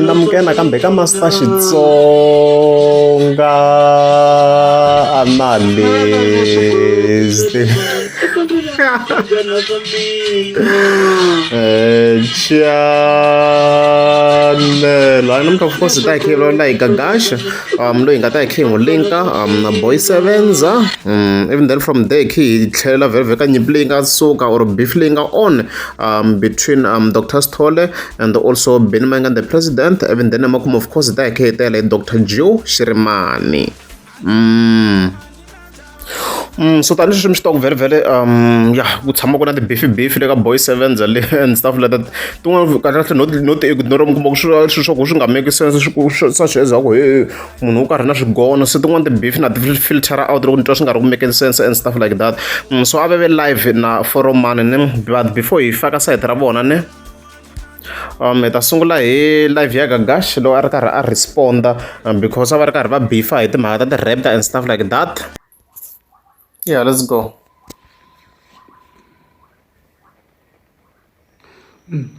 namukena kambe ka Master Xitsonga analyst channel namka of course ta hi lo like Gagash lo hi nga ta hi n'wi linka na Boy Sevenza even then from there hi tlhelela very ka nyimpi leyi nga suka or beef leyi nga on between Dr. Sithole and also Benny Mayengani the president, even then emakumu of course ta hi tele Dr. Joe Shirimani. So tani swi mi xitoko very ku tshama ku na ti-beef le ka Boy Sevenza and stuff like that tin'wana kahle not ignore mi kuma ku swilo swa ku swi nga make sense swa sweza ku munhu u karhi na swigono se tin'wana ti-beef na ti-filtera out loko ni twa swi nga ri ku make sense and stuff like that. So a ve live na forum mani ne but before hi faka sayiti ra vona ne hi ta sungula hi live ya Gagash lowu a ri karhi a responda because a va ri karhi va beefa hi timhaka ta ti-raptor and stuff like that. Yeah, let's go.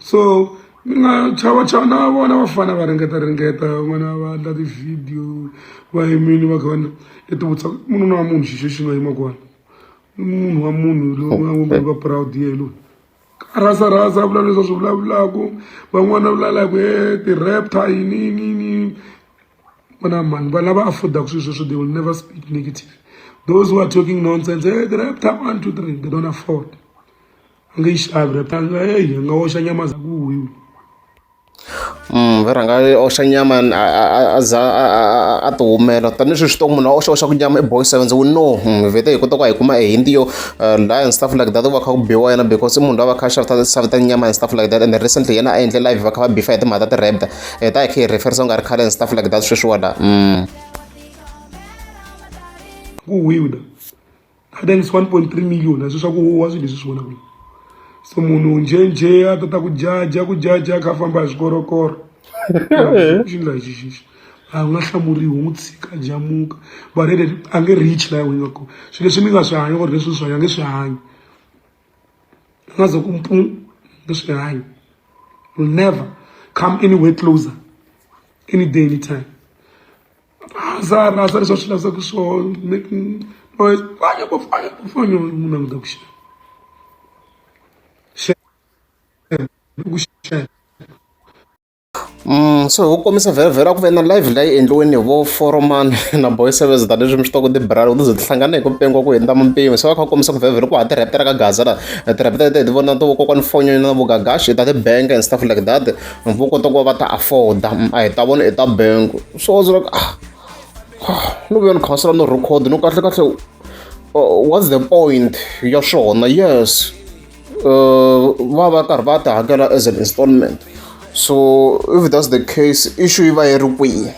So mina chava na vona vafana va ringeta vona va endla ti-video va yimini va kha va tivutsa munhu na munhu xixo xi nga yima kona munhu wa munhu loyi va proud ye loyi rasa vula leswi swi vulavulaka van'wana vulavulaka ti-raptor yini vona mani va lava affordaka swilo sweswo they will never speak negative. Those who are talking nonsense, hey, the raptor 1, 2, 3, they don't afford. Anga ishavi raptor, hey, anga osha nyama za kuhuyu. Vera nga oxa nyama a ti humela tanihileswi swi to munhu a oxa ku nyama Boy Sevenza we know vhete hi kota ku hi kuma Hindi yo laha and stuff like that va kha ku biwa yena because i munhu loyi va kha xavita nyama and stuff like that and recently yena a endle live va kha va bifa hi timhaka ta ti-raptor ta hi kha hi referisa ku nga ri khale and stuff like that sweswiwala kuhuyiwa I think it's 1.3 million leswi swa ku huwa swilo leswi swi vonaka so munhu njhe a tata ku jaja kha famba hi swikorokoro xi nga hi xixixa a nga hlamuriwi n'wi tshika jamuka but a nge reach laha hi nga kona swilo leswi mi nga swi hanya or leswi swi hanya nge swi hanyi a nga za ku nge swi hanyi will never come anywhere closer any day anytime rasa leswi swi lavaka swona making noise fanya munhu a nga ta ku xava so hu komisa vhele ku ve na live leyi endliweni hi vo Foreman na Boy Sevenza tanihileswi mi swi tiva ku ti-brother ti ze ti hlangana hi ku pengiwa ku hundza mpimo se va kha komisa ku vhele ku ha ti-raptor ka Gaza la ti-raptor ti vona to kokwani Fonyo na vo Gagash ta ti-bank and stuff like that vo kota ku va va ta afforda a hi ta vona i ta bank so was like no ve ni khansela no record no kahle what's the point ya swona yes va karhi va ti hakela as an installment. So if that's the case issue yi va yi ri kwihi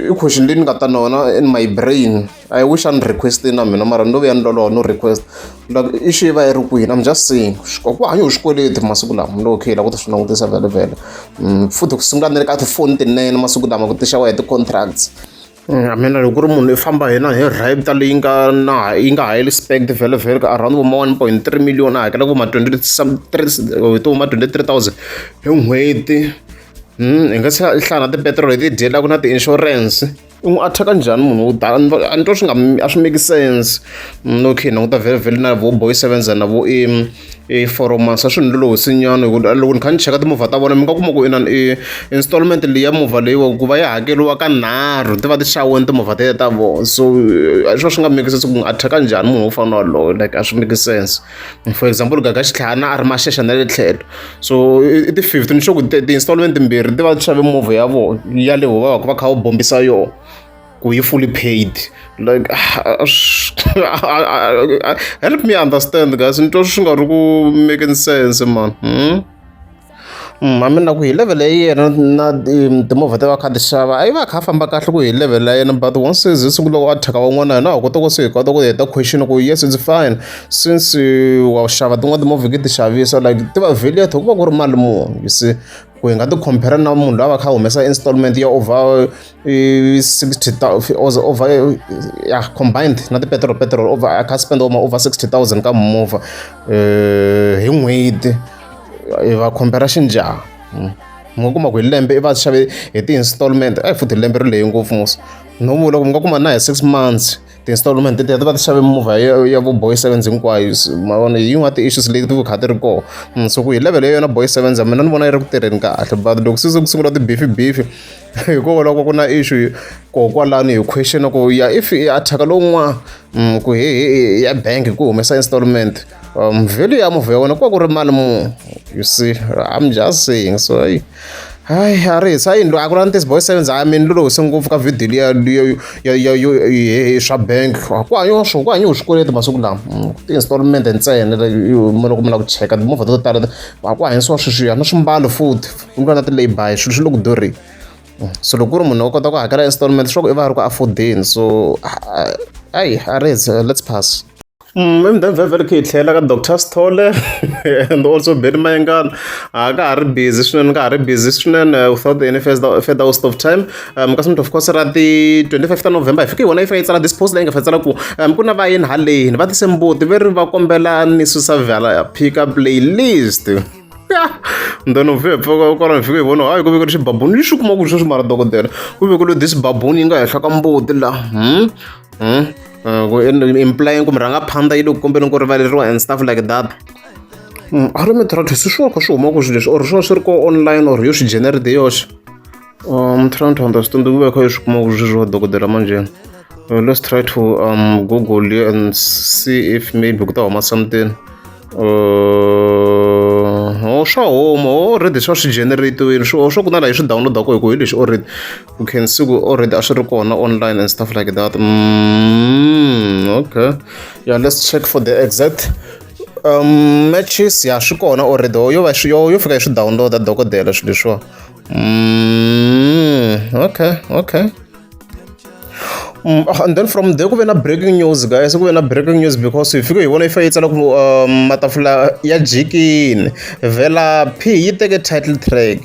i question leyi ni nga ta nona in my brain I wish I'm requesting na mina mara no ve ya ni loloha no request like issue yi va yi ri kwihi I'm just saying ku hanya hi xikweleti masiku lama no okay la ku ta swi langutisa vhele futhi ku sungula ni ri ka tifoni tinene masiku lama ku ti xawa hi ti-contracts I mean loko ku ri munhu i famba hina hi raptor leyi yi nga highly spec vhele ka around vo ma 1.3 million a hakela ku ma 23,000 hi n'hweti hi nga se hlaya na tipetrol leti dyelaka na ti-insurance u n'wi attack-a njhani munhu a ni twa a swi make sense okay ni languta vhele na vo Boy Sevenza na vo Foreman swa swi ni lolohisenyana loko ni kha ni cheka timovha ta vona mi nga kuma ku installment leyi ya movha leyiwa ku va yi hakeriwa ka nharhu ti va ti xaweni timovha tete ta vona so swa swi nga make sense ku n'wi attack-a njhani munhu wo fana walowo like a swi make sense for example Gagash tlhayana a ri maxexa na le tlhelo so i ti-50 ni sure ku ti-installment timbirhi ti va ti xave movha ya vona yaleho va va kha va bombisa yona ku yi fully paid like help me understand guys ni twa swi nga ri ku making sense man I mean na ku hi level ya yena na timovha ti va kha ti xava a yi va kha famba kahle ku hi level ya yena but once se sungula ku attack-a van'wana hina ha kota ku se hi kota ku heta question ku yes it's fine since wa xava tin'wana timovha ki ti xavisa like ti va value ku va ku ri mali muni you see ku hi nga ti compare na munhu loyi a va kha humesa installment ya over 60,000 over yeah combined na ti-petrol over a kha spend over 60,000 ka movha hi n'hweti va compare xinjhani mi nga kuma ku hi lembe va xave hi ti-installment futhi lembe ri leyi ngopfu mos no vula ku mi nga kuma na hi 6 months ti-installment ti va ti xave movha ya vo boy 7 hinkwayo ma vona hi yin'wana ti-issues leti ti kha ti ri kona so ku hi level yona boy 7 mina ni vona yi ri ku tirheni kahle but loko se ku sungula tibifibifi hikokwalaho ka ku na issue kokwalano hi question ku ya if ya athaka lowun'wana ku hi ya bank ku humesa installment value ya movha ya wena ku va ku ri mali mu you see I'm just saying so hayi a ri hi yini a ku ri na boy 7 a mini lolohi se ngopfu ka vhidiyo ya swa bank ku hanyiwa swikweleti masiku lama ti-installment ntsena loko mi lava ku cheka timovha to tala a ku hanyisiwa sweswiya na swimbalo futhi na ti-layby swilo swi le ku durheni so loko ku ri munhu u kota ku hakela installment swa ku i va a ri ku affordeni so hayi a ri let's pass then vhele khe hi tlhela ka Dr Sithole and also Benny Mayengani ka ha ri busy swinene without any further waste of time ka of course ra ti 25 November hi fike hi vona yi fa yi tsala this post leyi nga fa tsala ku ku na vayeni haleni va tise mbuti ve ri va kombela ni susa vhala pick up playlist then kwala ni fike hi vona hayi ku ve ku ri xibabuni lexi kuma ku sweswi mara dokodela ku ve ku ri this babuni yi nga henhla ka mbuti laha implying ku mi rhanga phanda yi le ku kombeni ku rivaleriwa and stuff like that a ri mi try to swi kha swi huma ku swi leswi or swona swi ri ko online or yo swi generate yoxe I'm trying to understand ku ve kha yi swi kuma ku sweswiwa dokodela manjeni let's try to google and see if maybe ku ta huma something swa huma already swa swi generate-iwile swo ku na laha yi swi download-ako hi ku hi lexi already you can see ku already a swi ri kona online and stuff like that okay yeah let's check for the exact matches ya swi kona already yo fika yi swi download-a dokodela swilo leswiwa okay and then from there ku ve na breaking news guys ku ve na breaking news because hi fike hi vona yi fa yi tsala ku matafula ya jikini vhela P yi teke title track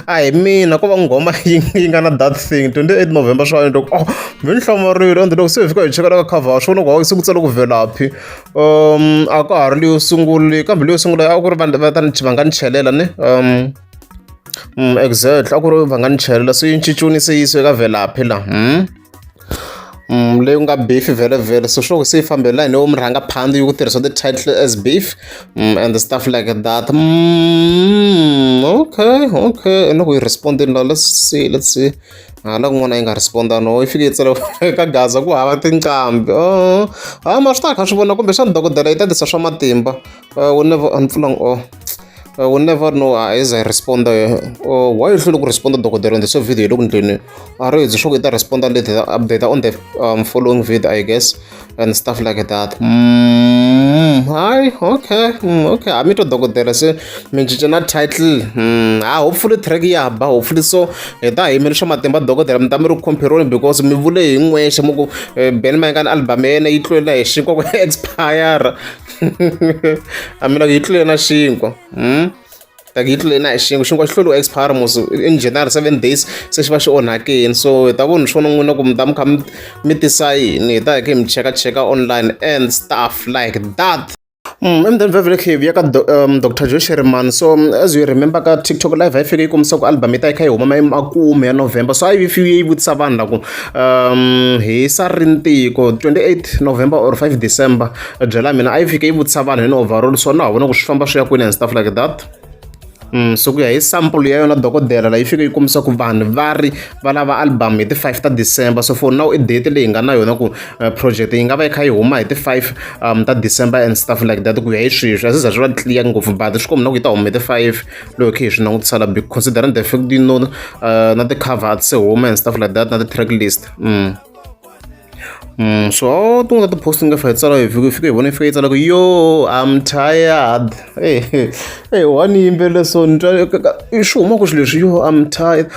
a hi mina ko va nghoma yi nga na that thing 28 November swa loko mi ni hlamarile and loko se hi fika hi cheka ka cover swi vona ku se ku tsala ku vhela P a ka ha ri leyo sungula kambe leyo sungula a ku ri vanhu va nga ni chelela ni exactly a ku ri va nga ni chelela so yi cincuni se yisiwe ka vhela P la leyi nga beef vhele so swo se yi fambela ni wo mi rhanga phanda yi ku tirhisa the title as beef and stuff like that okay and loko yi respondini la let's see la kun'wana yi nga responda no yi fike yi tsala ka Gaza ku hava tinqambi ma swi ta kha swi vona kumbe xana dokodela yi ta tisa swa matimba we never know as I respond why you hlule ku responda dokodela on this video loko ndleni a ri zi swo ku yi ta responda later update on the following video I guess and stuff like that okay a mi to dokodela se mi cinca na title hopefully track ya ba hopefully so hi ta yimela swa matimba dokodela mi ta mi ri compare because mi vule hi n'wexe mo ku Benny Mayengani album ya yena yi tlulela hi xinkwa ku expire a mina yi tlulela na xinkwa like yi tlule na hi xinkwa xi hlweliwa expire mos in general 7 days se xi va xi onhakeni so hi ta vona swona n'wina ku mi ta mi kha mi tisa yini hi ta hi khe mi cheka online and stuff like that and then vhele khe hi ya ka Dr Joe Sherman so as you remember ka TikTok live a yi fike yi kombisa ku album yi ta yi kha yi huma makume ya November so a yi yi vutisa vanhu la ku hi sa rintiko 28 November or 5 December byela mina a yi fike yi vutisa vanhu hi overall so na ha vona ku swi famba swi ya kwini and stuff like that so ku ya hi sample ya yona dokodela la yi fike yi kombisa ku vanhu va lava album hi ti 5 ta December so for now i date leyi nga na yona ku project yi nga va yi kha yi huma hi ti 5 ta December and stuff like that ku ya hi sweswi a swi za swi va clear ngopfu but swi kombi na ku yi ta huma hi ti 5 loko khe hi swi langutisa la considering the fact you know na ti cover se huma and stuff like that na ti track list so tu nga ti posting nga fa hi tsala hi fike hi vona yi fike yi tsala ku yo I'm tired one yimbele so ni twa swi huma ku swilo leswi yo I'm tired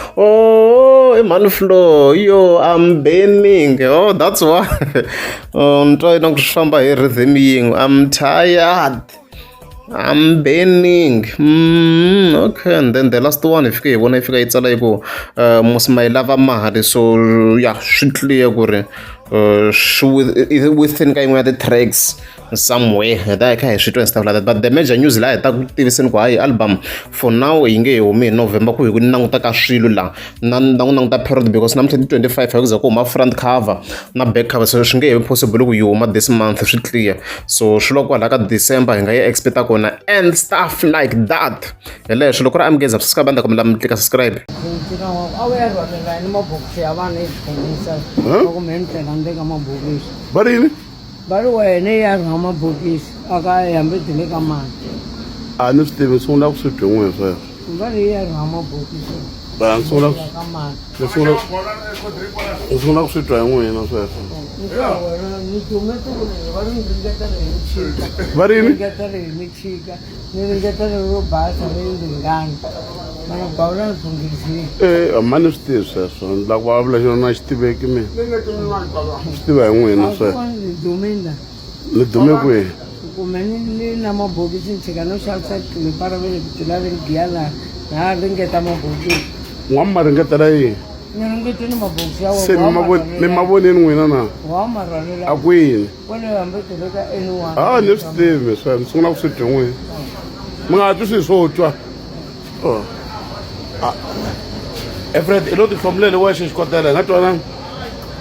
i mani flow yo I'm burning that's why ni twa na ku swi famba hi rhythm yin'we I'm tired I'm burning okay and then the last one hi vona yi fika yi tsala yi ku mos my lava mali so yeah swi clear ku ri within ka yin'we ya ti-tracks somewhere hi ta hi kha hi swi twa and stuff like that, but the major news laha hi ta ku tiviseni ku hayi album for now yi nge hi humi hi November ku hi ku languta ka swilo laha na languta period, because namuntlha ti 25 hi ku za ku huma front cover na back cover, so swi nge he possible ku yi huma this month swi clear. So swi loko kwalaha ka December hi nga yi expecta kona and stuff like that. Hi leswo loko ri amukeza subscribe anda kombela mi klika subscribe. Barini? Baru wena ya rama bokisi aka yambe tile kamani. A ni swi tivi sungula ku swi twa n'we sweswo. Bari ya rama bokisi. Ba ni sungula Kamani. ni sungula ku swi twa hi n'wina sweswo. Ni tume tu baru ngeta le chika. Barini? Ngeta le chika. Ni ngeta le ro basa le ngani. Mana baura tungisi. A ma ni swi tivi sweswo ni lava ku vulavula xona na xi tiveki mina. Swi tiva hi n'wina sweswo. Ni dumenda. Ni dume kwihi? Kumeni ni na mabokisi chika no shalsa le para vele tula le giala. Na ngeta mabokisi. N'wama ma ringetela yini? Ni ngeta ni mabokisi ya Se mi mavoneni n'wina na? wa marwalela. A kwini? Wena yambe tile ka anyone. A ni swi tivi sweswo ni sungula ku swi twa n'wina. Mi nga twi swilo swo twa. Efred, i lo tihlomuleli wexe xikotela hi nga twanana?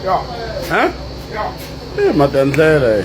Ya. Ma ti endlela.